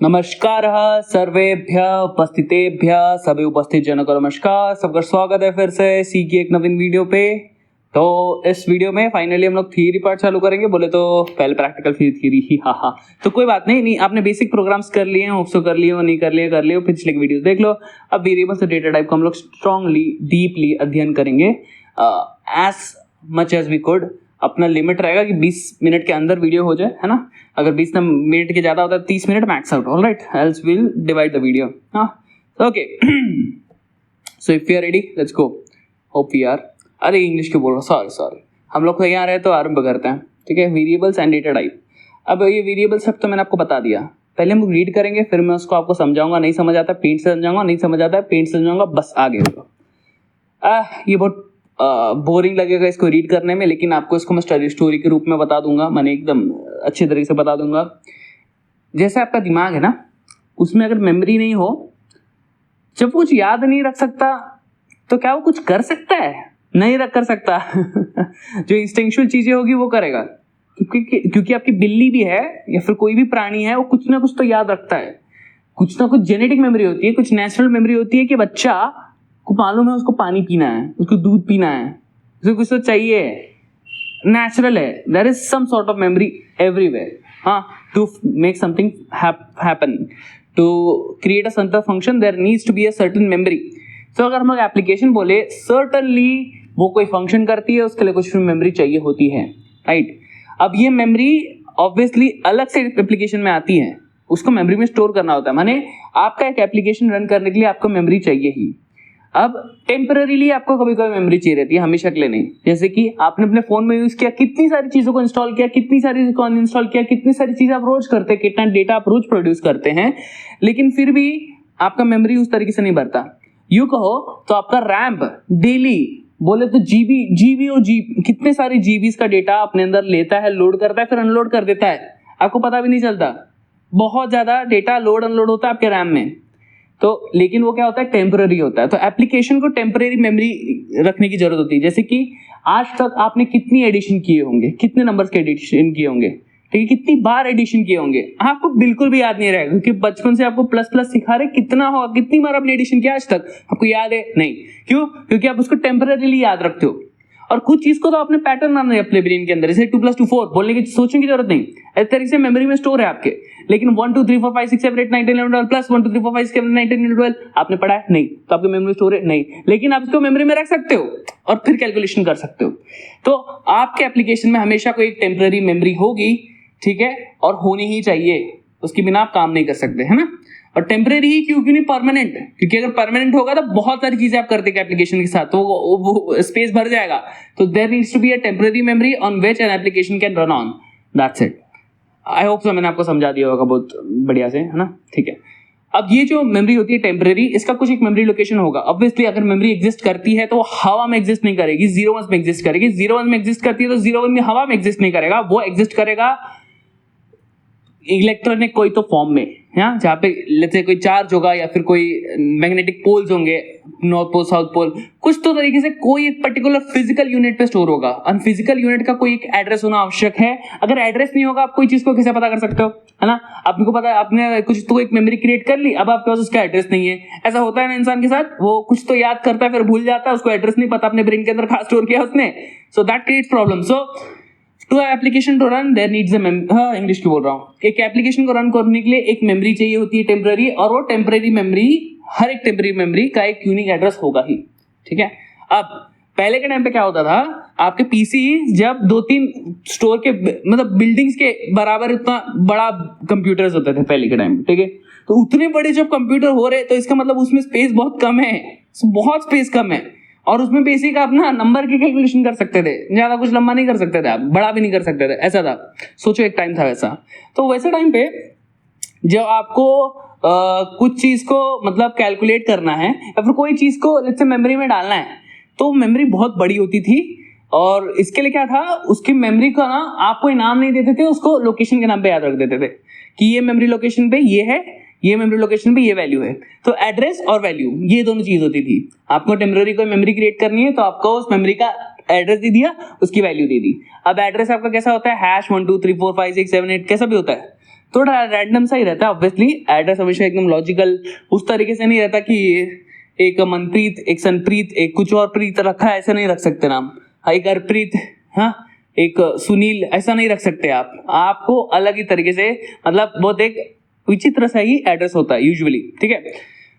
नमस्कार सर्वेभ्य उपस्थितेभ्य सभी उपस्थित जनों को नमस्कार। सबका स्वागत है फिर से सी की एक नवीन वीडियो पे। तो इस वीडियो में फाइनली हम लोग थियरी पार्ट चालू करेंगे। बोले तो पहले प्रैक्टिकल फिर थियरी ही हाँ। तो कोई बात नहीं, आपने बेसिक प्रोग्राम्स कर लिए हैं, होप्स कर लिए हो, नहीं कर लिए पिछले वीडियोस देख लो। अब वेरिएबल्स और डेटा टाइप को हम लोग स्ट्रांगली डीपली अध्ययन करेंगे as much as we could. अपना लिमिट रहेगा कि 20 मिनट के अंदर वीडियो हो जाए, है ना। अगर 20 मिनट के ज्यादा होता है 30 minute max out, alright, else will divide the video. हाँ, okay. So if you are ready let's go. Hope you are. अरे इंग्लिश क्यों बोल रहा हूँ, सॉरी। हम लोग यहाँ रहे तो आरंभ करते हैं, ठीक है। Variables and data type. अब ये वेरिएबल सब तो मैंने आपको बता दिया। पहले हम रीड करेंगे, फिर मैं उसको आपको समझाऊंगा। नहीं समझ आता है पेंट से समझाऊंगा, नहीं समझ आता है पेंट से समझाऊंगा, बस आगे होगा। ये बहुत बोरिंग लगेगा इसको रीड करने में, लेकिन आपको इसको मैं स्टोरी के रूप में बता दूंगा। मैंने एकदम अच्छे तरीके से बता दूंगा। जैसे आपका दिमाग है ना, उसमें अगर मेमोरी नहीं हो, जब कुछ याद नहीं रख सकता तो क्या वो कुछ कर सकता है? नहीं रख कर सकता। जो इंस्टिंक्चुअल चीजें होगी वो करेगा, क्योंकि आपकी बिल्ली भी है या फिर कोई भी प्राणी है, वो कुछ ना कुछ तो याद रखता है। कुछ ना कुछ जेनेटिक मेमोरी होती है, कुछ नेचुरल मेमोरी होती है कि बच्चा को मालूम है उसको पानी पीना है, उसको दूध पीना है, उसको कुछ तो चाहिए, नेचुरल है। There is some sort of memory everywhere. हाँ, to make something happen, to create a certain function, there needs to be a certain memory. तो अगर हम लोग एप्लीकेशन बोले, सर्टेनली वो कोई फंक्शन करती है, उसके लिए कुछ मेमोरी चाहिए होती है, राइट। अब ये मेमोरी ऑब्वियसली अलग से एप्लीकेशन में आती है, उसको मेमोरी में स्टोर करना होता है। माने आपका एक एप्लीकेशन रन करने के लिए आपको मेमोरी चाहिए ही। अब टेम्पररीली आपको कभी कभी मेमोरी चाहिए रहती है, हमेशा के लिए नहीं। जैसे कि आपने अपने फोन में यूज किया, कितनी सारी चीजों को इंस्टॉल किया, कितनी सारी चीजों को अनइंस्टॉल किया, कितनी सारी चीजें आप रोज करते हैं, कितना डेटा आप रोज प्रोड्यूस करते हैं, लेकिन फिर भी आपका मेमोरी उस तरीके से नहीं बढ़ता। यूं कहो तो आपका रैम डेली बोले तो जीबी और कितने सारे जीबीज का डेटा अपने अंदर लेता है, लोड करता है, फिर अनलोड कर देता है, आपको पता भी नहीं चलता। बहुत ज्यादा डेटा लोड अनलोड होता है आपके रैम में। तो लेकिन वो क्या होता है, टेम्पररी होता है। तो एप्लीकेशन को टेम्पररी मेमोरी रखने की जरूरत होती है। जैसे कि आज तक आपने कितनी एडिशन किए होंगे, कितने नंबर्स के एडिशन किए होंगे, ठीक है, कितनी बार एडिशन किए होंगे, आपको बिल्कुल भी याद नहीं रहेगा, क्योंकि बचपन से आपको प्लस प्लस सिखा रहे, कितना होगा, कितनी बार आपने एडिशन किया आज तक, आपको याद है नहीं। क्यों? क्योंकि आप उसको टेम्पररीली याद रखते हो। और कुछ चीज को तो आपने पैटर्न बनाना है अपने ब्रेन के अंदर, जैसे 2 + 2 4 बोलने की सोचने की जरूरत नहीं, इस तरीके से मेमोरी में स्टोर है आपके। लेकिन 1 2 3 4 5 6 7 8 9 10 11 12 प्लस 1 2 3 4 5 6 7 8 9 10 12 आपने पढ़ा है नहीं, तो आपके मेमोरी स्टोर है नहीं, लेकिन आप इसको मेमोरी में रख सकते हो और फिर कैलकुलेशन कर सकते हो। तो आपके एप्लीकेशन में हमेशा कोई एक टेम्पररी मेमोरी होगी, ठीक है, और होनी ही चाहिए, उसके बिना आप काम नहीं कर सकते, है ना। और टेम्परेरी ही क्यों नहीं परमानेंट? क्योंकि अगर परमानेंट होगा तो बहुत सारी चीजें आप करते हैं एप्लीकेशन के साथ, तो वो स्पेस भर जाएगा। तो there needs to be a temporary memory on which an application can run on, that's it. I hope so मैंने आपको समझा दिया होगा बहुत बढ़िया से, है ना, ठीक है। अब ये जो मेमोरी होती है टेम्पररी, इसका कुछ एक मेमोरी लोकेशन होगा। ऑब्वियसली अगर मेमोरी एग्जिस्ट करती है तो वो हवा में एग्जिस्ट नहीं करेगी, 0 1 में एग्जिस्ट करेगी। 0 1 में एग्जिस्ट करती है तो 0 1 में हवा में एग्जिस्ट नहीं करेगा, वो एग्जिस्ट करेगा इलेक्ट्रॉनिक कोई तो फॉर्म में, हाँ, जहाँ पे लेते कोई चार्ज होगा या फिर कोई मैग्नेटिक पोल्स होंगे, नॉर्थ पोल साउथ पोल, कुछ तो तरीके से कोई एक पर्टिकुलर फिजिकल यूनिट पे स्टोर होगा। और फिजिकल यूनिट का कोई एक एड्रेस होना आवश्यक है। अगर एड्रेस नहीं होगा, आप कोई चीज को कैसे पता कर सकते हो, है ना। आपको पता है आपने कुछ तो एक मेमोरी क्रिएट कर ली, अब आपके पास उसका एड्रेस नहीं है। ऐसा होता है ना इंसान के साथ, वो कुछ तो याद करता है फिर भूल जाता है, उसको एड्रेस नहीं पता, अपने ब्रेन के अंदर खास स्टोर किया उसने। So that creates problem. So to application to run there needs English की बोल रहा हूँ, एक एप्लीकेशन को रन करने के लिए एक मेमोरी चाहिए होती है टेम्पररी, और वो टेम्पररी मेमोरी, हर एक टेम्पररी मेमोरी का एक यूनिक एड्रेस होगा ही, ठीक है। अब पहले के टाइम पे क्या होता था, आपके पीसी जब 2-3 स्टोर के मतलब बिल्डिंग्स के बराबर इतना बड़ा कंप्यूटर्स होते थे पहले के टाइम, ठीक है। तो उतने बड़े जब कंप्यूटर हो रहे, तो इसका मतलब उसमें स्पेस बहुत कम है, बहुत स्पेस कम है, और उसमें बेसिक आप ना नंबर की कैलकुलेशन कर सकते थे, ज्यादा कुछ लंबा नहीं कर सकते थे, आप बड़ा भी नहीं कर सकते थे, ऐसा था। सोचो एक टाइम था वैसा। तो वैसे टाइम पे जब आपको कुछ चीज को मतलब कैलकुलेट करना है या फिर कोई चीज को जैसे मेमोरी में डालना है, तो मेमोरी बहुत बड़ी होती थी। और इसके लिए क्या था, उसकी मेमोरी का ना आप कोई नाम नहीं देते थे, उसको लोकेशन के नाम पे याद रख देते थे कि ये मेमोरी लोकेशन पे ये है, ये मेमोरी लोकेशन पे ये वैल्यू है। तो एड्रेस और वैल्यू ये दोनों चीज होती थी। आपको टेम्पररी कोई मेमोरी क्रिएट करनी है तो आपको उस मेमोरी का एड्रेस दे दिया, उसकी वैल्यू दे दी। अब एड्रेस आपका कैसा होता है, #1 2 3 4 5 6 7 8 कैसा भी होता है। थोड़ा रैंडम सा ही रहता है। ऑब्वियसली एड्रेस हमेशा एकदम लॉजिकल उस तरीके से नहीं रहता कि एक मनप्रीत, एक सनप्रीत, एक कुछ और प्रीत रखा है, ऐसा नहीं रख सकते नाम। एक हरप्रीत, हाँ, एक सुनील, ऐसा नहीं रख सकते आप। आपको अलग ही तरीके से, मतलब बहुत एक विचित्र सा ही एड्रेस होता है यूजुअली, ठीक है।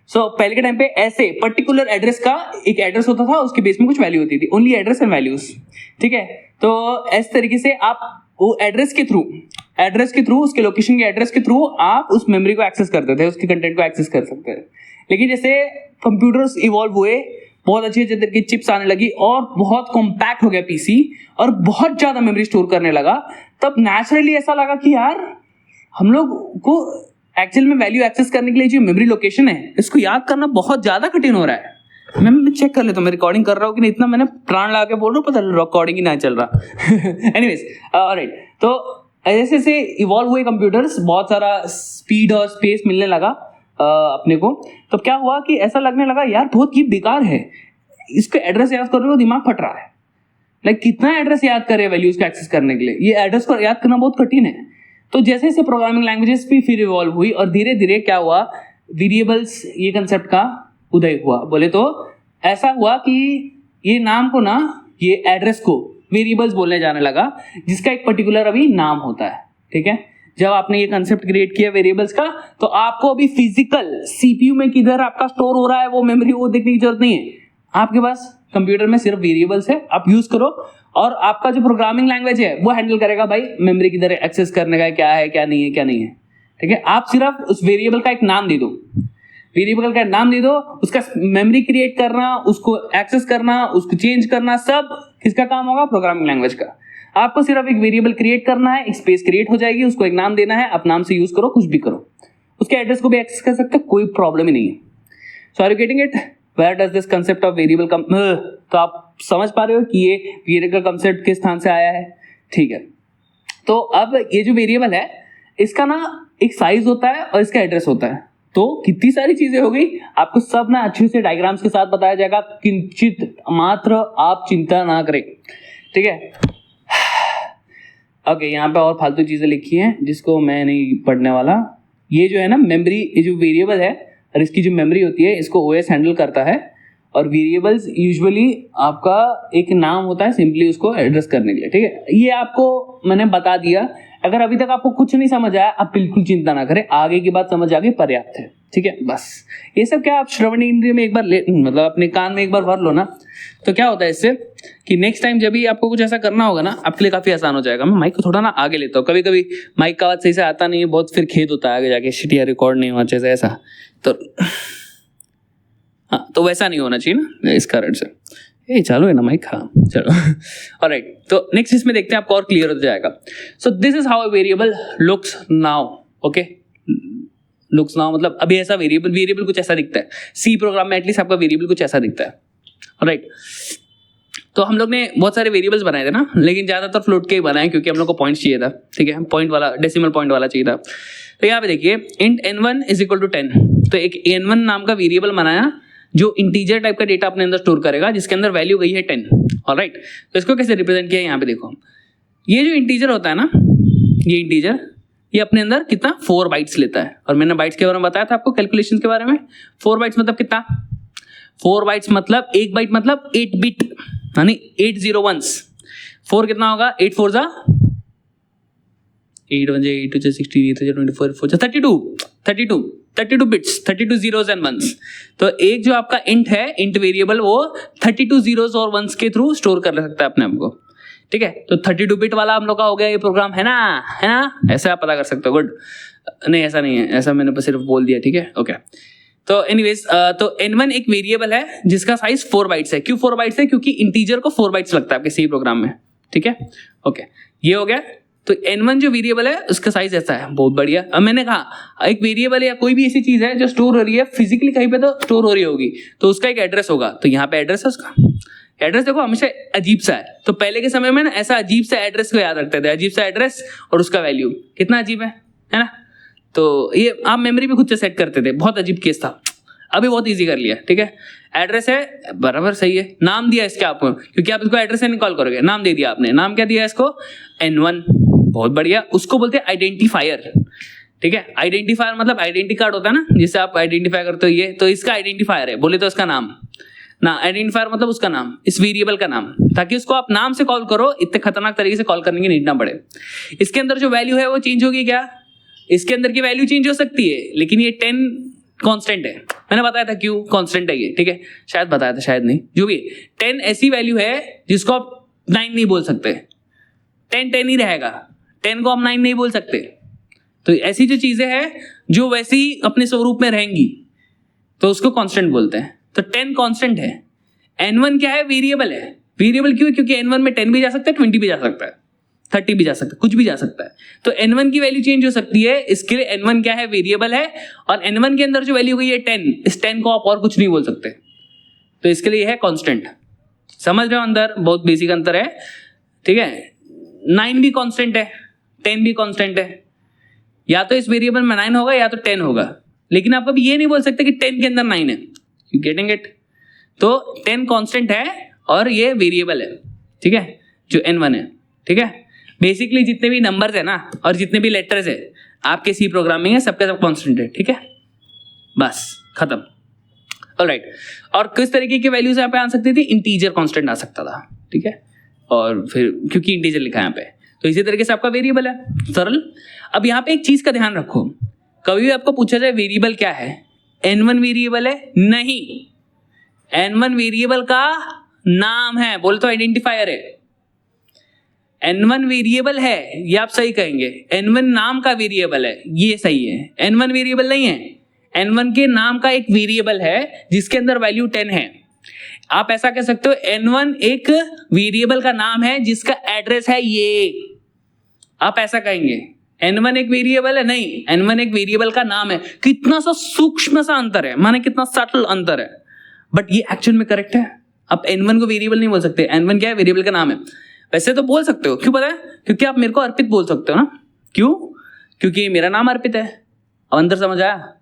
सो पहले के टाइम पे ऐसे पर्टिकुलर एड्रेस का एक एड्रेस होता था, उसके बेस में कुछ वैल्यू होती थी, ओनली एड्रेस एंड वैल्यूज, ठीक है। तो इस तरीके से आप वो एड्रेस के थ्रू उसके लोकेशन के एड्रेस के थ्रू आप उस मेमोरी को एक्सेस करते थे, उसके कंटेंट को एक्सेस कर सकते थे। लेकिन जैसे कंप्यूटर्स इवॉल्व हुए, बहुत अच्छी अच्छी तरह की चिप्स आने लगी और बहुत कॉम्पैक्ट हो गया पीसी और बहुत ज्यादा मेमोरी स्टोर करने लगा, तब नेचुरली ऐसा लगा कि यार हम लोग को एक्चुअल में वैल्यू एक्सेस करने के लिए जो मेमोरी लोकेशन है, इसको याद करना बहुत ज्यादा कठिन हो रहा है। मैं चेक कर लेता हूँ मैं रिकॉर्डिंग कर रहा हूँ कि नहीं, इतना मैंने प्राण लगा के बोल रहा हूँ, पता रिकॉर्डिंग ही ना चल रहा। एनीवेज, ऑलराइट, तो ऐसे से इवॉल्व हुए कंप्यूटर्स, बहुत सारा स्पीड और स्पेस मिलने लगा अपने को। तो क्या हुआ कि ऐसा लगने लगा यार बहुत ही बेकार है, इसको एड्रेस याद करने को दिमाग फट रहा है। लाइक कितना एड्रेस याद करे वैल्यूज को एक्सेस करने के लिए, ये एड्रेस को याद करना बहुत कठिन है। तो जैसे जैसे प्रोग्रामिंग लैंग्वेजेस भी फिर इवॉल्व हुई और धीरे धीरे क्या हुआ, वेरिएबल्स ये कंसेप्ट का उदय हुआ। बोले तो ऐसा हुआ कि ये नाम को ना, ये एड्रेस को वेरिएबल्स बोलने जाने लगा, जिसका एक पर्टिकुलर अभी नाम होता है, ठीक है। जब आपने ये कंसेप्ट क्रिएट किया वेरिएबल्स का, तो आपको अभी फिजिकल सीपीयू में किधर आपका स्टोर हो रहा है वो मेमोरी, वो देखने की जरूरत नहीं है। आपके पास कंप्यूटर में सिर्फ वेरिएबल्स है, आप यूज करो और आपका जो प्रोग्रामिंग लैंग्वेज है वो हैंडल करेगा भाई मेमोरी किधर एक्सेस करने का, क्या है क्या नहीं है, क्या नहीं है, ठीक है। आप सिर्फ उस वेरिएबल का एक नाम दे दो, वेरिएबल का नाम दे दो, उसका मेमोरी क्रिएट करना, उसको एक्सेस करना, उसको चेंज करना, सब किसका काम होगा, प्रोग्रामिंग लैंग्वेज का। आपको सिर्फ एक वेरिएबल क्रिएट करना है, एक स्पेस क्रिएट हो जाएगी, उसको एक नाम देना है, आप नाम से यूज करो, कुछ भी करो, उसके एड्रेस को भी एक्सेस कर सकते हो, कोई प्रॉब्लम ही नहीं है। So are you getting it, where does this concept of variable come. तो आप समझ पा रहे हो कि ये वेरिएबल का कंसेप्ट किस स्थान से आया है, ठीक है। तो अब ये जो वेरिएबल है, इसका ना एक साइज होता है और इसका एड्रेस होता है। तो कितनी सारी चीजें हो गई, आपको सब ना अच्छे से डायग्राम्स के साथ बताया जाएगा, किंचित मात्र आप चिंता ना करें, ठीक है। ओके, यहाँ पे और फालतू चीजें लिखी हैं जिसको मैं नहीं पढ़ने वाला। ये जो है ना मेमोरी, ये जो वेरिएबल है और इसकी जो मेमोरी होती है, इसको ओएस हैंडल करता है। और वेरिएबल्स यूजुअली आपका एक नाम होता है सिंपली उसको एड्रेस करने के लिए, ठीक है। ये आपको मैंने बता दिया। अगर अभी तक आपको कुछ नहीं समझ आया, आप बिल्कुल चिंता ना करें, आगे की बात समझ आ गई पर्याप्त है, ठीक है। बस ये सब क्या आप श्रवण इंद्रिय में एक बार मतलब अपने कान में एक बार भर लो ना, तो क्या होता है इससे कि नेक्स्ट टाइम जब भी आपको कुछ ऐसा करना होगा ना, आपके लिए काफी आसान हो जाएगा। मैं माइक को थोड़ा ना आगे लेता हूँ, कभी कभी माइक का आवाज सही से आता नहीं है, बहुत फिर खेद होता है आगे जाके, शिट यार रिकॉर्ड नहीं हुआ अच्छे से, ऐसा तो हाँ, तो वैसा नहीं होना चाहिए ना, इस कारण से। ए चालू है ना माइक, हाँ चलो। ऑलराइट, तो नेक्स्ट इसमें देखते हैं, आपको और क्लियर हो जाएगा। So this is how a variable looks now, okay. Looks now मतलब अभी ऐसा वेरिएबल कुछ ऐसा दिखता है। सी प्रोग्राम में एटलीस्ट आपका वेरिएबल कुछ ऐसा दिखता है, ऑलराइट। तो हम लोग ने बहुत सारे वेरिएबल्स बनाए थे ना, लेकिन ज्यादातर फ्लोट के ही बनाए क्योंकि हम लोग को पॉइंट्स चाहिए था, ठीक है। पॉइंट वाला, डेसिमल पॉइंट वाला चाहिए था। तो यहाँ पे देखिए int n1 is equal to 10, तो एक n1 नाम का वेरिएबल बनाया जो इंटीजर टाइप का डेटा अपने अंदर स्टोर करेगा, जिसके अंदर वैल्यू गई है 10, ऑलराइट। तो इसको कैसे रिप्रेजेंट किया है, यहाँ पे देखो, ये जो इंटीजर होता है ना, ये इंटीजर ये अपने अंदर कितना 4 बाइट्स लेता है। और मैंने बाइट्स के बारे में बताया था आपको, कैलकुलेशन के बारे में। 4 बाइट्स मतलब कितना, 4 बाइट्स मतलब 1 बाइट मतलब 8 बिट, यानी 8 0 1s। 4 कितना होगा, 8 4 जा 8 1 जा 8 2 जा 16 8 जा 24 4 जा 32 बिट्स, 32 zeros and ones। तो एक जो आपका इंट है, इंट वेरिएबल, वो 32 zeros और ones के थ्रू स्टोर कर सकता है अपने आप को, ठीक है। तो 32 बिट वाला हम लोग का हो गया ये प्रोग्राम, है ना, ऐसे आप पता कर सकते हो। गुड, नहीं ऐसा नहीं है, ऐसा मैंने सिर्फ बोल दिया, ठीक है, ओके। तो एनीवेज, तो n1 एक वेरिएबल है जिसका साइज 4 बाइट्स है। क्यों 4 बाइट्स है, क्योंकि इंटीजर को 4 बाइट्स लगता है आपके सी प्रोग्राम में, ठीक है, ओके। ये हो गया। तो n1 जो वेरिएबल है उसका साइज ऐसा है, बहुत बढ़िया। अब मैंने कहा एक वेरिएबल या कोई भी ऐसी चीज है जो स्टोर हो रही है फिजिकली कहीं पे, तो स्टोर हो रही होगी, तो उसका एक एड्रेस होगा। तो यहाँ पे एड्रेस है, उसका एड्रेस देखो हमेशा अजीब सा है। तो पहले के समय में ना ऐसा अजीब सा एड्रेस को याद रखते थे, अजीब सा एड्रेस और उसका वैल्यू कितना अजीब है ना। तो ये आप मेमोरी में खुद से सेट करते थे, बहुत अजीब केस था। अभी बहुत इजी कर लिया, ठीक है। एड्रेस है, बराबर सही है। नाम दिया इसके आपको, क्योंकि आप इसको एड्रेस से निकॉल करोगे, नाम दे दिया आपने। नाम क्या दिया इसको, n1, बहुत बढ़िया। उसको बोलते हैं आइडेंटिफायर, ठीक है। आइडेंटिफायर मतलब आइडेंटिटी कार्ड होता है ना, जिससे आप आइडेंटिफाई करते हो, ये तो इसका आइडेंटिफायर है, बोले तो इसका नाम ना। आइडेंटिफायर मतलब उसका नाम, इस वेरिएबल का नाम, ताकि उसको आप नाम से कॉल करो, इतने खतरनाक तरीके से कॉल करने की नीड ना पड़े। इसके अंदर जो वैल्यू है वो चेंज होगी क्या? इसके अंदर की वैल्यू चेंज हो सकती है, लेकिन ये 10 कांस्टेंट है। मैंने बताया था क्यों कांस्टेंट है ये, ठीक है, शायद बताया था, शायद नहीं, जो भी 10 ऐसी वैल्यू है जिसको आप 9 नहीं बोल सकते। 10 10 ही रहेगा, 10 को आप 9 नहीं बोल सकते। तो ऐसी जो चीजें हैं जो वैसे ही अपने स्वरूप में रहेंगी, तो उसको कांस्टेंट बोलते हैं। तो 10 कांस्टेंट है। n1 क्या है? वेरिएबल है। वेरिएबल क्यों है? क्योंकि n1 में 10 भी जा सकता है, 20 भी जा सकता है, 30 भी जा सकता है, कुछ भी जा सकता है। तो n1 की वैल्यू चेंज हो सकती है, इसके लिए n1 क्या है? वेरिएबल है। और n1 के अंदर जो वैल्यू गई है 10, इस 10 को आप और कुछ नहीं बोल सकते, तो इसके लिए है कांस्टेंट। समझ रहे हो? अंदर बहुत बेसिक अंतर है, ठीक है। 9 भी कांस्टेंट है, 10 भी कांस्टेंट है। या तो इस वेरिएबल में 9 होगा या तो 10 होगा, लेकिन आप कभी ये नहीं बोल सकते कि 10 के अंदर 9 है। You getting it? तो 10 कांस्टेंट है और ये वेरिएबल है, ठीक है, जो n1 है, ठीक है। बेसिकली जितने भी नंबर्स है ना और जितने भी लेटर्स है आपके सी प्रोग्रामिंग है, सबके सब कांस्टेंट है, ठीक है, बस खत्म। ऑलराइट। और किस तरीके की वैल्यूज यहाँ पे आ सकती थी? इंटीजर कांस्टेंट आ सकता था, ठीक है, और फिर क्योंकि इंटीजर लिखा है यहाँ पे, तो इसी तरीके से आपका वेरिएबल है, सरल। अब यहाँ पे एक चीज का ध्यान रखो, कभी भी आपको पूछा जाए वेरिएबल क्या है, n1 वेरिएबल है? नहीं, n1 वेरिएबल का नाम है, बोले तो आइडेंटिफायर है। n1 वेरिएबल है, ये आप सही कहेंगे, n1 नाम का वेरिएबल है, ये सही है। n1 वेरिएबल नहीं है, n1 के नाम का एक वेरिएबल है जिसके अंदर वैल्यू 10 है। आप ऐसा कह सकते हो n1 एक वेरिएबल का नाम है जिसका एड्रेस है ये, आप ऐसा कहेंगे। n1 एक वेरिएबल है? नहीं, n1 एक वेरिएबल का नाम है। कितना सा सूक्ष्म सा अंतर है, माने कितना सटल अंतर है, बट ये एक्चुअल में करेक्ट है। आप n1 को वेरिएबल नहीं बोल सकते, n1 क्या है? वेरिएबल का नाम है। वैसे तो बोल सकते हो, क्यों पता है? क्योंकि आप मेरे को अर्पित बोल सकते हो ना। क्यों? क्योंकि मेरा नाम अर्पित है। अब अंतर समझ आया?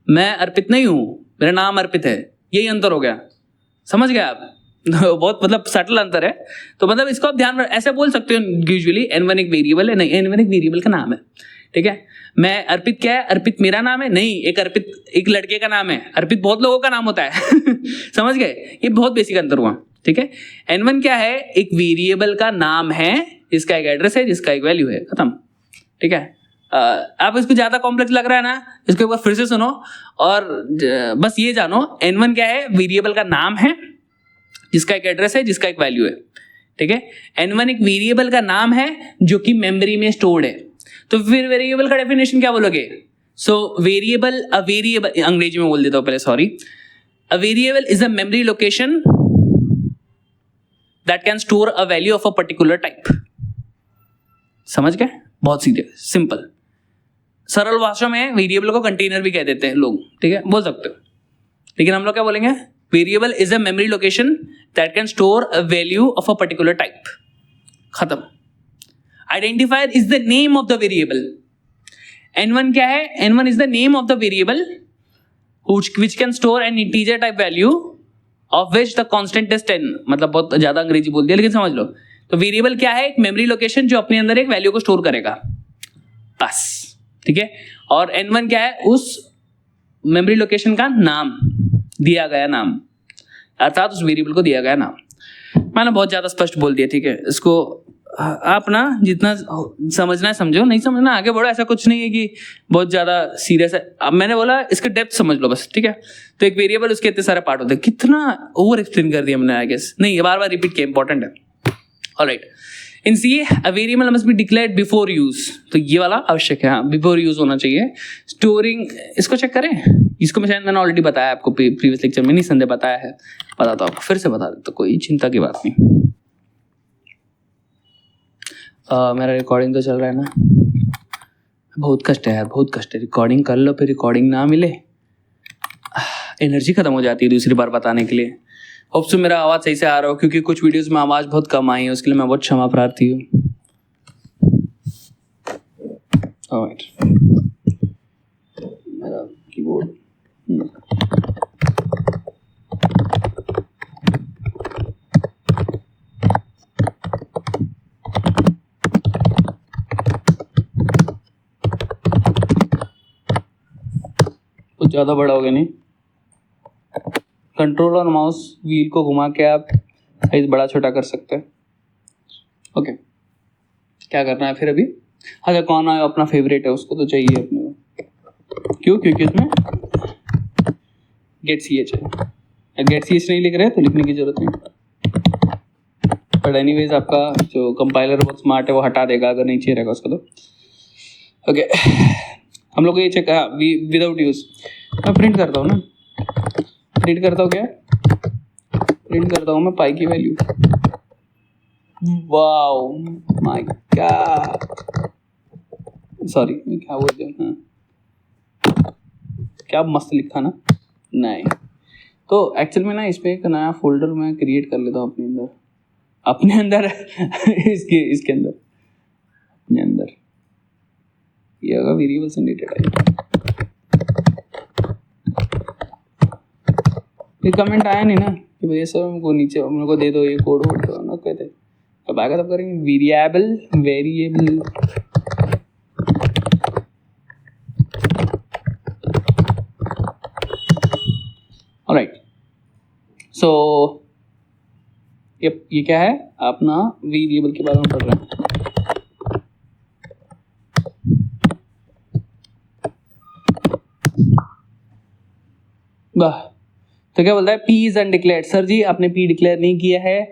मैं अर्पित नहीं हूं, मेरा नाम अर्पित है, यही अंतर हो गया। समझ गए आप? बहुत मतलब सटल अंतर है। तो मतलब इसको आप ध्यान ऐसे बोल सकते हो यूजुअली, n1 एक वेरिएबल है? नहीं, n1 एक वेरिएबल का नाम है, ठीक है। मैं अर्पित क्या है? अर्पित मेरा नाम है? नहीं, एक अर्पित एक लड़के का नाम है। अर्पित बहुत लोगों का नाम होता है। समझ गए? ये बहुत बेसिक अंतर हुआ, ठीक है। n1 क्या है? एक वेरिएबल का नाम है जिसका एक एड्रेस है, जिसका एक वैल्यू है, खत्म, ठीक है। आप इसको ज्यादा कॉम्प्लेक्स लग रहा है ना, इसको एक बार फिर से सुनो और बस ये जानो, n1 क्या है? वेरिएबल का नाम है जिसका एक एड्रेस है, जिसका एक वैल्यू है, ठीक है। n1 एक वेरिएबल का नाम है जो कि मेमोरी में स्टोर्ड है। तो फिर वेरिएबल का डेफिनेशन क्या बोलोगे? सो वेरिएबल, अ वेरिएबल, अंग्रेजी में बोल देता हूं पहले, sorry. A variable is a memory location that can store a value of a particular type. समझ गए? बहुत सीधे, सिंपल, सरल भाषा में वेरिएबल को कंटेनर भी कह देते हैं लोग, ठीक है, बोल सकते हो। लेकिन हम लोग क्या बोलेंगे? Variable is a memory location that can store a value of a particular type, खत्म। Identifier is the name of the variable. n1 क्या है? n1 is the name of the variable which can store an integer type value of which the constant is 10। मतलब बहुत ज्यादा अंग्रेजी बोल दिया, लेकिन समझ लो। तो वेरिएबल क्या है? एक मेमोरी लोकेशन जो अपने अंदर एक वैल्यू को स्टोर करेगा, बस, ठीक है। और n1 क्या है? उस मेमोरी लोकेशन का नाम, दिया गया नाम, अर्थात उस वेरिएबल को दिया गया नाम। मैंने बहुत ज्यादा स्पष्ट बोल दिया, ठीक है। इसको आप ना जितना समझना है समझो, नहीं समझना आगे बढ़ो, ऐसा कुछ नहीं है कि बहुत ज्यादा सीरियस है। अब मैंने बोला इसका डेप्थ समझ लो बस, ठीक है। तो एक वेरिएबल, उसके इतने सारे पार्ट होते हैं, कितना ओवर एक्सप्लेन कर दिया मैंने, आई गेस। नहीं, ये बार बार रिपीट किया, इंपॉर्टेंट है। Alright, in C a variable must be declared before use, तो ये वाला आवश्यक है, हाँ, बिफोर यूज होना चाहिए। स्टोरिंग, इसको चेक करें, इसको मैं शायद मैंने ऑलरेडी बताया आपको प्रीवियस लेक्चर में, नहीं संदेह बताया है, बताता हूँ आपको, फिर से बता देता, कोई चिंता की बात नहीं। मेरा रिकॉर्डिंग तो चल रहा है ना, बहुत कष्ट है यार, बहुत कष्ट है। रिकॉर्डिंग कर लो, फिर रिकॉर्डिंग ना मिले, एनर्जी खत्म हो जाती है दूसरी बार बताने के लिए। होप सो मेरा आवाज़ सही से आ रहा हो, क्योंकि कुछ वीडियोस में आवाज़ बहुत कम आई है, उसके लिए मैं बहुत क्षमा प्रार्थी हूँ। मेरा कीबोर्ड कुछ ज़्यादा बड़ा हो गया नहीं। कंट्रोल और माउस व्हील को घुमा के आप साइज बड़ा छोटा कर सकते हैं। ओके, क्या करना है फिर अभी? अच्छा, कौन आया अपना फेवरेट है उसको तो चाहिए अपने को। क्यों? क्योंकि उसमें गेट सी एच है। गेट सी एच नहीं लिख रहे तो लिखने की जरूरत नहीं, बट एनीवेज आपका जो कंपाइलर बहुत स्मार्ट है वो हटा देगा अगर नहीं चाहिए रहेगा उसको तो। ओके, हम लोग ये चेक विदाउट यूज। मैं प्रिंट करता हूँ ना, प्रिंट करता हूँ क्या? प्रिंट करता हूँ मैं पाई की value. Wow my God, sorry क्या बोलते हैं, हाँ क्या मस्त लिखा ना। नहीं तो एक्चुअल में ना इसमें एक नया फोल्डर मैं क्रिएट कर लेता हूँ अपने अंदर इसके अंदर अपने अंदर ये होगा वेरिएबल्स एंड डेटा टाइप। ये कमेंट आया नहीं ना कि भैया सर हमको नीचे हम को दे दो ये कोड वोड तो ना कहते, अब आएगा तब करेंगे। Variable alright. सो ये क्या है? अपना वेरिएबल के बारे में पढ़ रहे हैं। वाह, तो क्या बोलता है? P is undeclared. सर जी आपने P डिक्लेयर नहीं किया है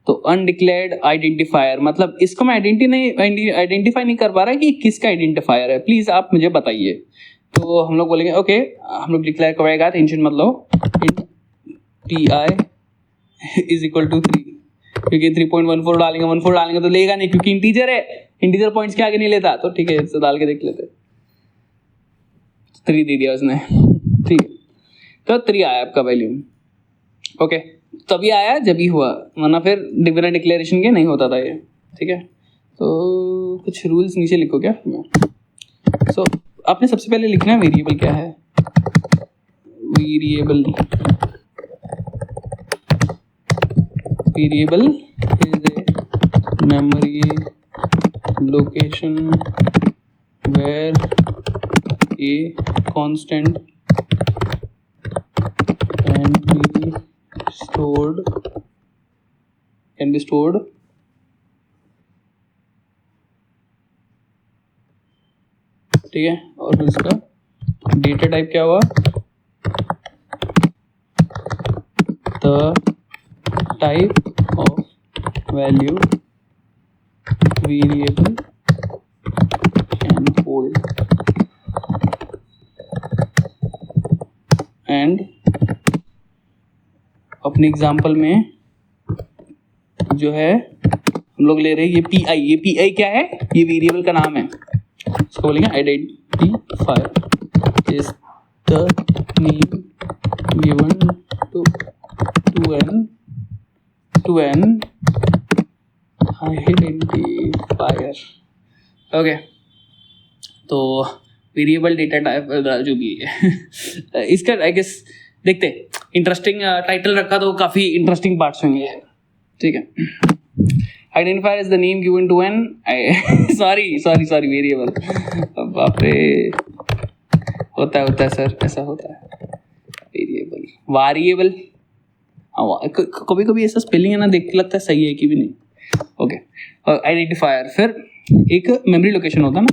तो अनडिक्लेयर्ड आइडेंटिफायर, मतलब इसको मैं आइडेंटिफाई नहीं कर पा रहा कि किसका आइडेंटिफायर है, प्लीज आप मुझे बताइए। तो हम लोग बोलेंगे ओके, हम लोग डिक्लेयर करवाएगा, टेंशन मत लो, pi इज इक्वल टू 3, क्योंकि 3.14 डालेंगे 14 डालेंगे तो लेगा नहीं क्योंकि इंटीजर है, इंटीजर पॉइंट्स के आगे नहीं लेता। तो ठीक है, इससे डाल के देख लेते। 3 दे दिया उसने, ठीक है, तो 3 आया आपका वैल्यू। ओके, तभी आया जब ही हुआ, वरना फिर बिना डिक्लेरेशन के नहीं होता था ये। ठीक है, तो कुछ रूल्स नीचे लिखो क्या मैं। सो आपने सबसे पहले लिखना है वेरिएबल क्या है। Variable is a memory location where a constant can be stored ठीक है, और फिर इसका डेटा टाइप क्या हुआ? The type of value variable can hold and अपने एग्जाम्पल में जो है हम लोग ले रहे हैं ये पी क्या है? ये वेरिएबल का नाम है, इसको बोलेंगे identifier is the name given to an identifier. Okay, तो वेरिएबल डेटा टाइप जो भी है इसका आई गेस देखते, इंटरेस्टिंग टाइटल रखा तो काफी इंटरेस्टिंग पार्ट्स होंगे। ठीक है, identifier is the name given to an sorry variable. बाप रे, होता है सर, ऐसा होता है। वेरिएबल कभी कभी ऐसा स्पेलिंग है ना, देख के लगता है सही है कि भी नहीं। ओके, आइडेंटिफायर, फिर एक मेमोरी लोकेशन होता है ना,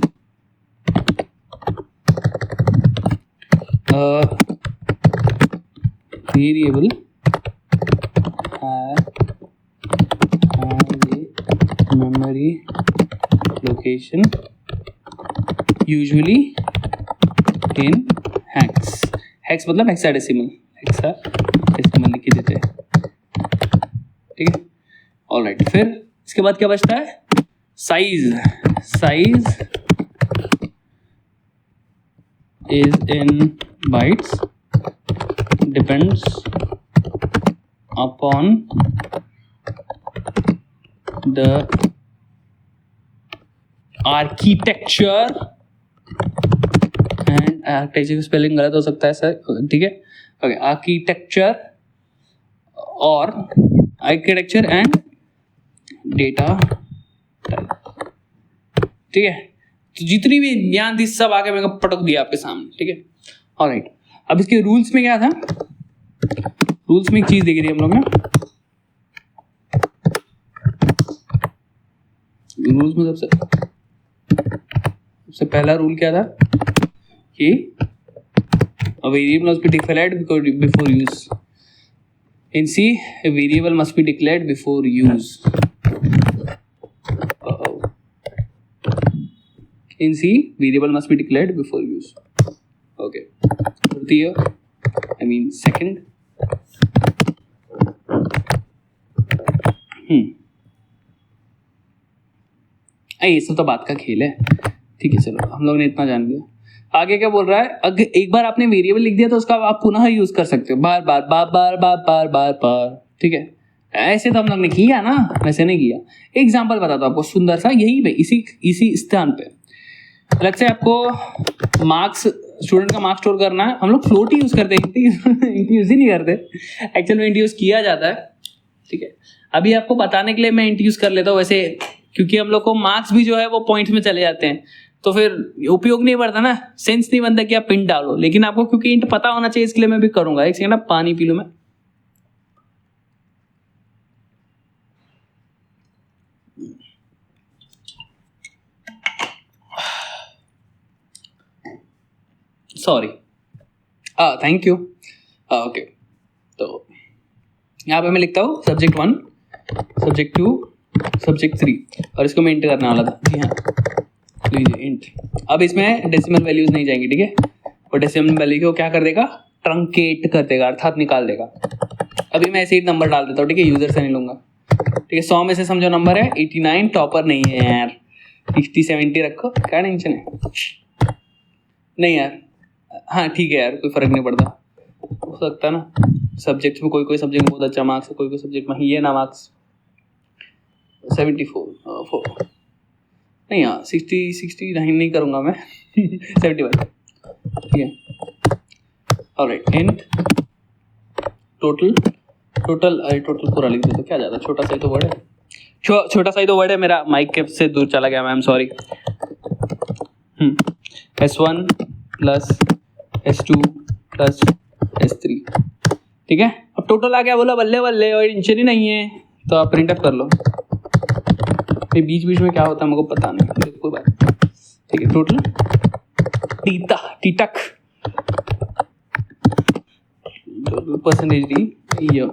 variable memory location usually in hex मतलब hexadecimal लिख देते हैं। ठीक है, ऑलराइट, फिर इसके बाद क्या बचता है? Size is in bytes, depends upon the architecture and architecture spelling गलत हो सकता है सर, ठीक है। Okay, architecture and data type. ठीक है, तो जितनी भी ज्ञान थी सब आके मैंने पटक दिया आपके सामने। ठीक है, ऑलराइट, अब इसके रूल्स में क्या था, रूल्स में एक चीज देखी थी हम लोग ने, रूल्स में सबसे पहला रूल क्या था कि a variable must be declared before use. In C, a variable must be declared before use. In C, variable must be declared before use. Okay. तृतीय, I mean second. ये सब तो बात का खेल है, ठीक है, चलो हम लोग ने इतना जान लिया। आगे क्या बोल रहा है, अगर एक बार आपने वेरिएबल लिख दिया तो उसका आप पुनः यूज कर सकते हो, बार बार बार बार बार बार बार बार, ठीक है। ऐसे तो हम लोग ने किया ना, वैसे नहीं किया। एग्जांपल बताता हूँ आपको सुंदर सा, यही पे इसी स्थान पे। अलग से आपको मार्क्स, स्टूडेंट का मार्क्स स्टोर करना है, हम लोग फ्लोट ही यूज करते हैं, इंट यूज ही नहीं करते, एक्चुअल में इंट यूज किया जाता है, ठीक है। अभी आपको बताने के लिए मैं इंट यूज कर लेता हूँ वैसे, क्योंकि हम लोग को मार्क्स भी जो है वो पॉइंट्स में चले जाते हैं, तो फिर उपयोग नहीं पड़ता ना, सेंस नहीं बनता कि आप इंट डालो। लेकिन आपको क्योंकि इंट पता होना चाहिए, इसके लिए मैं भी करूंगा। एक सेकंड, पानी पी लूं मैं। Sorry, thank you. ओके, तो यहाँ पे मैं लिखता हूँ सब्जेक्ट 1, सब्जेक्ट 2, सब्जेक्ट 3, और इसको मैं इंट करने वाला था। जी हाँ, लीजिए इंट। अब इसमें डेसिमल वैल्यूज नहीं जाएंगी, ठीक है, और डेसिमल वैल्यू को क्या कर देगा, ट्रंकेट कर देगा, अर्थात निकाल देगा। अभी मैं ऐसे ही नंबर डाल देता हूँ, ठीक है, यूजर से नहीं लूंगा, ठीक है। 100 में से समझो नंबर है 89, टॉपर नहीं है यार, 60 70 रखो, क्या टेंशन है, नहीं यार, हाँ ठीक है यार, कोई फर्क नहीं पड़ता, हो सकता है ना, सब्जेक्ट में कोई सब्जेक्ट में बहुत अच्छा मार्क्स है, कोई सब्जेक्ट में ये ना मार्क्स 74 नहीं, हाँ 69 नहीं करूँगा मैं 71, ठीक है। ऑलराइट, इंट टोटल पूरा लिख दो तो क्या ज़्यादा, छोटा सा ही तो वर्ड है, छोटा सा ही तो वर्ड है, मेरा माइक के से दूर चला गया, ma'am sorry. S1 plus S2 plus S3, ठीक है। अब टोटल आ गया, बोला बल्ले बल्ले, और टेंशन ही नहीं है, तो आप प्रिंट अप कर लो। ये बीच में क्या होता है मुझको पता नहीं, कोई बात, ठीक है। टोटल टीटक परसेंटेज डी, ये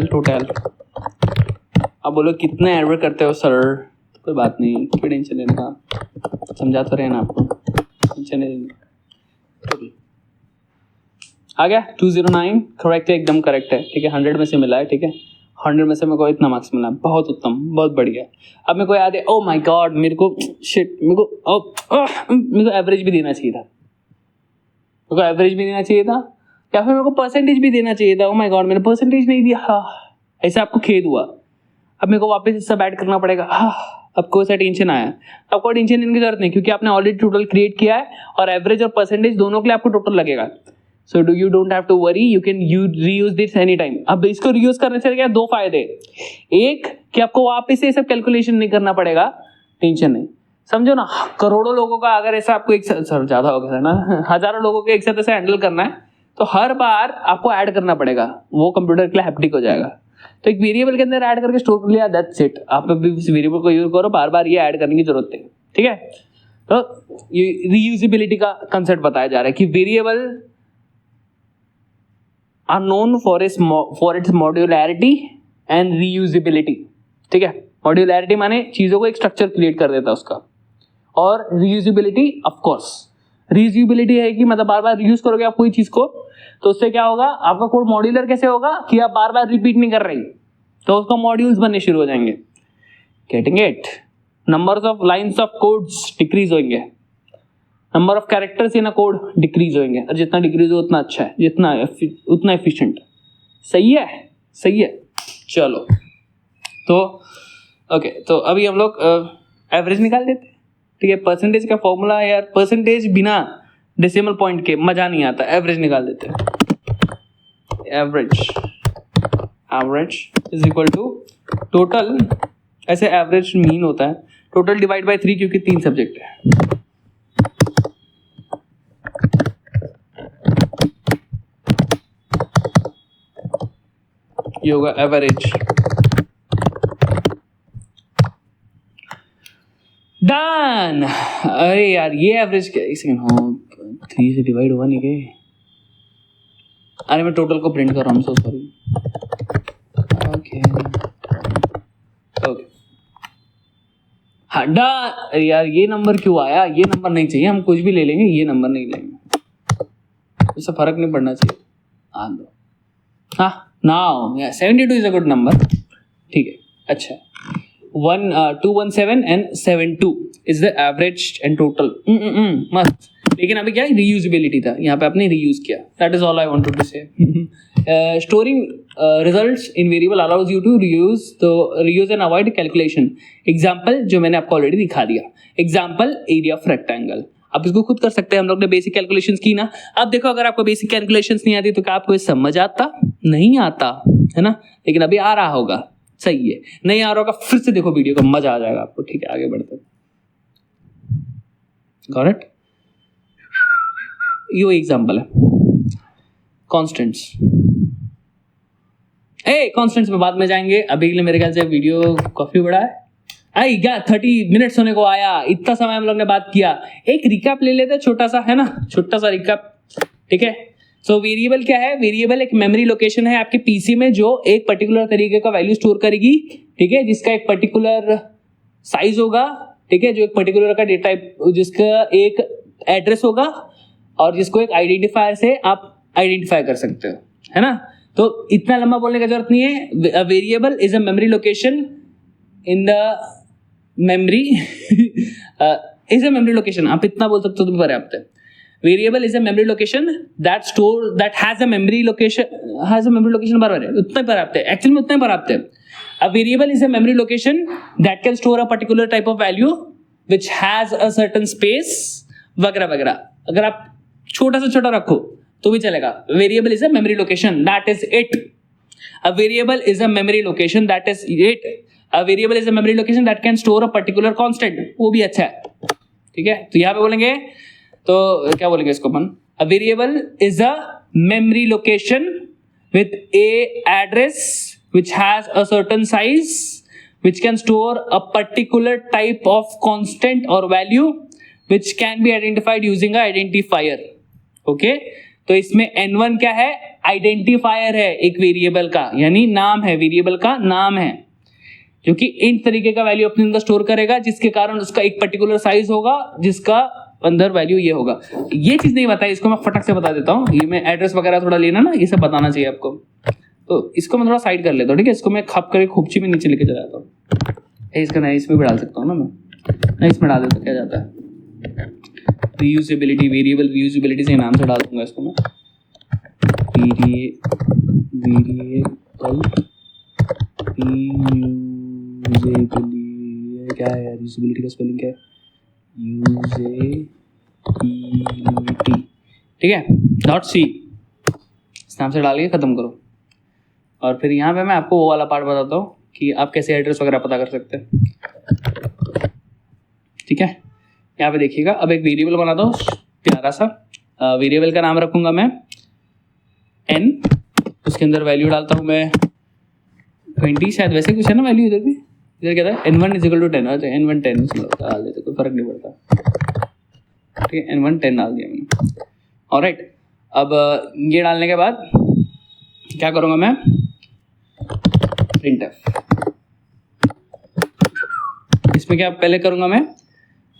टोटल। अब बोलो कितने एरर करते हो सर, कोई बात नहीं, कोई टेंशन लेने का, समझा तो रहे ना आपको, टेंशन नहीं। आ गया 209, करेक्ट है, एकदम करेक्ट है, ठीक है। 100 में से मिला है, ठीक है, 100 में से मेरे को इतना मार्क्स मिला, बहुत उत्तम, बहुत बढ़िया। अब मेरे को याद है, ओ माय गॉड, मेरे को एवरेज भी देना चाहिए था, या फिर मेरे को परसेंटेज भी देना चाहिए था। ओ माय गॉड, मैंने परसेंटेज नहीं दिया, ऐसे आपको खेद हुआ। अब मेरे को वापस सब ऐड करना पड़ेगा, अब कोई सा टेंशन आया, आपको टेंशन लेने की जरूरत नहीं, क्योंकि आपने ऑलरेडी टोटल क्रिएट किया है, और एवरेज और परसेंटेज दोनों के लिए आपको टोटल लगेगा। So you don't have to worry, you can reuse this any time. अब इसको रीयूज करने से क्या, दो फायदे, एक कि आपको वापस से सब कैलकुलेशन नहीं करना पड़ेगा, टेंशन नहीं, समझो ना। करोड़ों लोगों का अगर ऐसा आपको एक सर ज्यादा हो गया ना, हजारों लोगों के एक साथ ऐसे हैंडल करना है, तो हर बार आपको ऐड करना पड़ेगा, वो कंप्यूटर के लिए हैप्टिक हो जाएगा। तो एक वेरिएबल के अंदर ऐड करके स्टोर कर लिया, दैट्स इट। आप अभी इस वेरिएबल को यूज करो, बार बार ये ऐड करने की जरूरत नहीं, ठीक है। तो ये रीयूजेबिलिटी का कंसेप्ट बताया जा रहा है कि variable are known for its modularity and reusability, ठीक है। मॉड्यूलैरिटी माने चीजों को एक स्ट्रक्चर क्रिएट कर देता है उसका, और रीयूजेबिलिटी ऑफ कोर्स, रीयूजेबिलिटी है कि मतलब बार बार यूज करोगे आप कोई चीज को, तो उससे क्या होगा, आपका कोड मॉड्यूलर कैसे होगा कि आप बार बार रिपीट नहीं कर रही, तो उसका मॉड्यूल्स बनने शुरू हो जाएंगे। Getting it? Numbers of lines of codes decrease होंगे, number of characters in a code decrease होंगे, और जितना डिक्रीज हो उतना अच्छा है, जितना उतना एफिशिएंट। सही है। चलो, तो ओके, तो अभी हम लोग एवरेज निकाल देते हैं, ठीक है। परसेंटेज का फॉर्मूला यार, परसेंटेज बिना डेसिमल पॉइंट के मजा नहीं आता, एवरेज निकाल देते हैं। Average is equal to total, ऐसे एवरेज मीन होता है टोटल डिवाइड बाय 3, क्योंकि 3 सब्जेक्ट है, ये होगा एवरेज। डन। अरे यार ये एवरेज क्या, एक सेकंड, हाँ 3 से डिवाइड हुआ नहीं के, अरे मैं टोटल को प्रिंट कर रहा हूँ, सो सॉरी। ओके ओके हाँ डन। यार ये नंबर क्यों आया, ये नंबर नहीं चाहिए, हम कुछ भी ले लेंगे, ये नंबर नहीं लेंगे, उससे फर्क नहीं पड़ना चाहिए। हाँ now 72 is a good number, ठीक है। अच्छा 217 and 72 is the average and total। मस्त। लेकिन अभी क्या रीयूजेबिलिटी था, यहाँ पे आपने रीयूज किया, that is all I wanted to say. Storing results in variable allows you to reuse and avoid calculation. Example जो मैंने आपको ऑलरेडी दिखा दिया, एग्जाम्पल एरिया ऑफ रेक्टेंगल, आप इसको खुद कर सकते हैं। हम लोग ने बेसिक कैलकुलेशंस की ना। अब देखो अगर आपको बेसिक कैलकुलेशंस नहीं आती तो क्या आपको समझ आता? नहीं आता है ना, लेकिन अभी आ रहा होगा, सही है। नहीं आ रहा होगा फिर से देखो वीडियो को, मजा आ जाएगा आपको, ठीक है। आगे बढ़ते हैं, गॉट इट। ये एग्जांपल है कांस्टेंट्स। कांस्टेंट्स में बाद में जाएंगे, अभी के लिए मेरे ख्याल से वीडियो काफी बड़ा है। आई क्या 30 मिनट्स होने को आया, इतना समय हम लोग ने बात किया। एक रिकैप ले लेते हैं छोटा सा, है ना, छोटा सा रिकैप, ठीक है। सो वेरिएबल क्या है? वेरिएबल एक मेमोरी लोकेशन है आपके पीसी में जो एक पर्टिकुलर तरीके का वैल्यू स्टोर करेगी, ठीक है, जिसका एक पर्टिकुलर साइज होगा, ठीक है, जो एक पर्टिकुलर का डेटा, जिसका एक एड्रेस होगा और जिसको एक आइडेंटिफायर से आप आइडेंटिफाई कर सकते हो, है ना। तो इतना लंबा बोलने की जरूरत नहीं है। Variable is a memory location in the memory is a memory location, आप इतना बोल सकते हो तो पर्याप्त है। Variable is a memory location that has a memory location बराबर है, उतना ही पर्याप्त है, एक्चुअली में उतना ही पर्याप्त है। A variable is a memory location that can store a particular type of value which has a certain space वगैरह वगैरह। अगर आप छोटा से छोटा रखो तो भी चलेगा। Variable is a memory location, that is it। A variable is a memory location, that is it। A variable is a memory location that can store a particular constant, वो भी अच्छा है, ठीक है। तो यहाँ पे बोलेंगे तो क्या बोलेंगे इसको अपन? A variable is a memory location with a address which has a certain size which can store a particular type of constant or value which can be identified using a identifier। Okay तो इसमें n1 क्या है? Identifier है एक variable का, यानी नाम है, वेरिएबल का नाम है, जो कि इन तरीके का वैल्यू अपने अंदर स्टोर करेगा, जिसके कारण उसका एक पर्टिकुलर साइज होगा, जिसका अंदर वैल्यू ये होगा। ये चीज नहीं बताई, इसको मैं फटक से बता देता हूँ। ये मैं एड्रेस वगैरह थोड़ा लेना ना, ये सब बताना चाहिए आपको, तो इसको मैं थोड़ा साइड कर लेता हूँ, ठीक है। इसको मैं खप करके खूबची में नीचे लेके चला जाता हूँ। इसका नहीं, इसमें भी डाल सकता हूँ ना मैं, नहीं इसमें डाल देता क्या जाता है, रीयूजेबिलिटी, वेरिएबल रीयूजेबिलिटी से नाम से डाल दूंगा इसको मैं, वेरिएबल क्या है यार, यूजेबिलिटी का स्पेलिंग क्या है? यूजेबिलिटी, ठीक है, डॉट सी इस नाम से डाल के खत्म करो। और फिर यहाँ पे मैं आपको वो वाला पार्ट बताता हूँ कि आप कैसे एड्रेस वगैरह पता कर सकते हैं, ठीक है। यहाँ पे देखिएगा, अब एक वेरिएबल बनाता हूँ प्यारा सा। वेरिएबल का नाम रखूंगा मैं n, उसके अंदर वैल्यू डालता हूँ मैं 20, शायद वैसे कुछ है ना वैल्यू, इधर भी, इधर क्या था, n1 = 10, n1 10 डाल देते, कोई फर्क नहीं पड़ता, ठीक है। n1 10 डाल दिया मैंने, ऑलराइट। अब ये डालने के बाद क्या करूँगा मैं? printf। इसमें क्या पहले करूँगा मैं?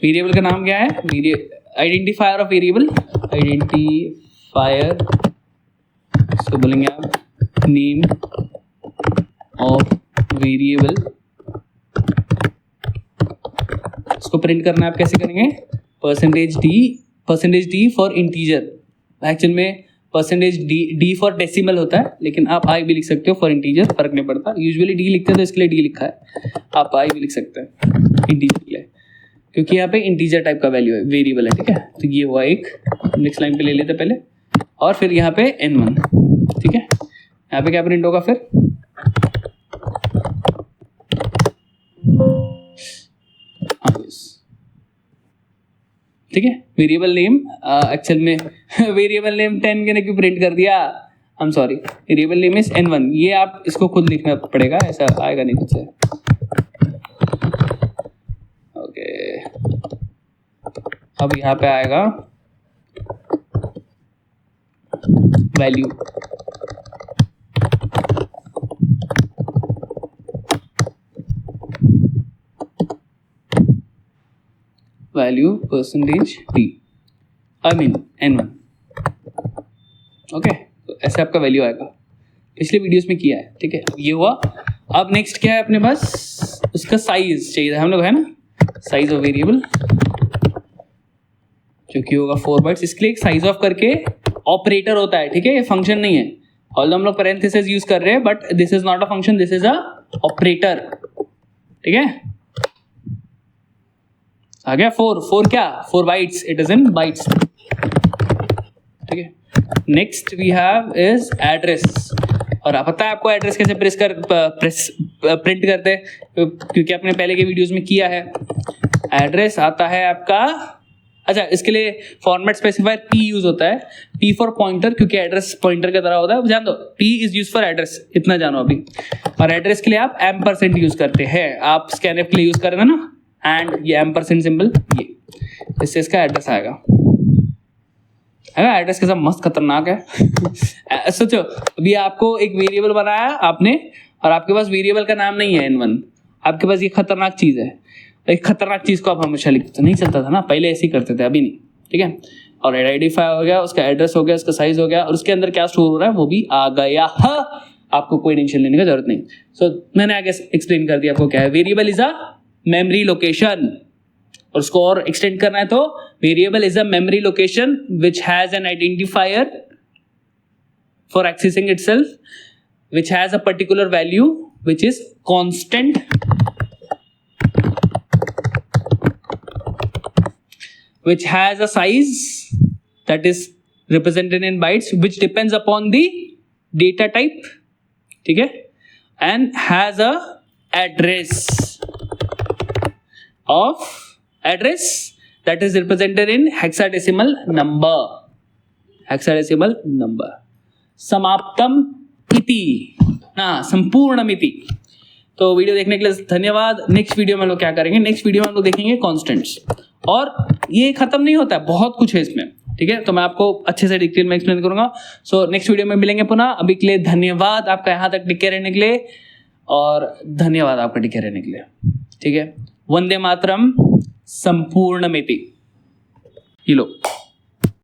वेरिएबल का नाम क्या है? आइडेंटिफायर ऑफ वेरिएबल, आइडेंटिफायर, इसको बोलेंगे आप नेम ऑफ वेरिएबल। इसको प्रिंट करना है, आप कैसे करेंगे? %d फॉर इंटीजर, एक्चुअल में %d फॉर डेसिमल होता है, लेकिन आप i भी लिख सकते हो फॉर इंटीजर, फर्क नहीं पड़ता। यूजुअली d लिखते हैं तो इसके लिए d लिखा है, आप i भी लिख सकते हैं इंटीजर के लिए, क्योंकि यहाँ पे इंटीजर टाइप का वैल्यू है, वेरिएबल है, ठीक है। तो ये हुआ एक, नेक्स्ट लाइन पे ले लेते पहले, और फिर यहाँ पे n1, ठीक है। यहाँ पे क्या प्रिंट होगा फिर? ठीक है, वेरिएबल नेम, एक्चुअल में वेरिएबल नेम 10 के ने क्यों प्रिंट कर दिया? I am sorry, variable name is n1। ये आप इसको खुद लिखना पड़ेगा, ऐसा आएगा नहीं खुद से। ओके, अब यहाँ पे आएगा value, value percentage D, I mean n1। Okay, तो ऐसे आपका वैल्यू आएगा, पिछले वीडियोस में किया है, ठीक है। ये हुआ। अब नेक्स्ट क्या है अपने पास, उसका साइज चाहिए था हम लोग, है ना, साइज ऑफ वेरिएबल जो कि होगा 4 बाइट्स। इसके लिए एक साइज ऑफ करके ऑपरेटर होता है, ठीक है, ये फंक्शन नहीं है। ऑल्दो हम लोग पैरेंथेसिस यूज कर रहे हैं, but this is not a function, this is an operator, ठीक है। आ गया 4 क्या, 4 bytes, it is in bytes, ठीक है। Next we have is address. और पता है आपको एड्रेस कैसे प्रिंट करते हैं, क्योंकि आपने पहले के वीडियोस में किया है। एड्रेस आता है आपका, अच्छा इसके लिए फॉर्मेट स्पेसिफायर p यूज होता है, p फॉर पॉइंटर, क्योंकि एड्रेस पॉइंटर की तरह होता है, जान दो, p is use for address, इतना जानो अभी। और एड्रेस के लिए आप %% यूज करते हैं, आप स्कैनफ के लिए यूज कर रहे हैं ना, एंड ये %, सिंबल, ये इससे इसका एड्रेस आएगा। एड्रेस कैसा मस्त खतरनाक है। सोचो, अभी आपको एक वेरिएबल बनाया आपने, और आपके पास वेरिएबल का नाम नहीं है n1, आपके पास ये खतरनाक चीज है। एक खतरनाक चीज को आप हमेशा लिखते तो नहीं चलता था ना, पहले ऐसे ही करते थे, अभी नहीं, ठीक है। और आइडेंटिफाई हो गया, उसका एड्रेस हो गया, उसका साइज हो गया, और उसके अंदर क्या स्टोर हो रहा है वो भी आ गया। आपको कोई टेंशन लेने की जरूरत नहीं। सो मैंने आगे एक्सप्लेन कर दिया आपको क्या है। Variable is a memory location, और उसको और एक्सटेंड करना है तो variable is a memory location which has an identifier for accessing itself, which has a particular value which is constant, which has a size that is represented in bytes, which depends upon the data type, ठीक है, and has a address that is represented in hexadecimal number, समाप्तम इति, संपूर्ण मिति। तो video देखने के लिए धन्यवाद। नेक्स्ट वीडियो में हम लोग क्या करेंगे, नेक्स्ट वीडियो में हम लोग देखेंगे कॉन्स्टेंट्स, और ये खत्म नहीं होता है, बहुत कुछ है इसमें, ठीक है। तो मैं आपको अच्छे से डिटेल में एक्सप्लेन करूंगा। सो नेक्स्ट वीडियो में मिलेंगे पुनः। अभी के लिए धन्यवाद आपका यहाँ तक टिके रहने के लिए, और धन्यवाद आपका टिके रहने के लिए, ठीक है। वंदे मातरम, संपूर्ण मिति। ये लो।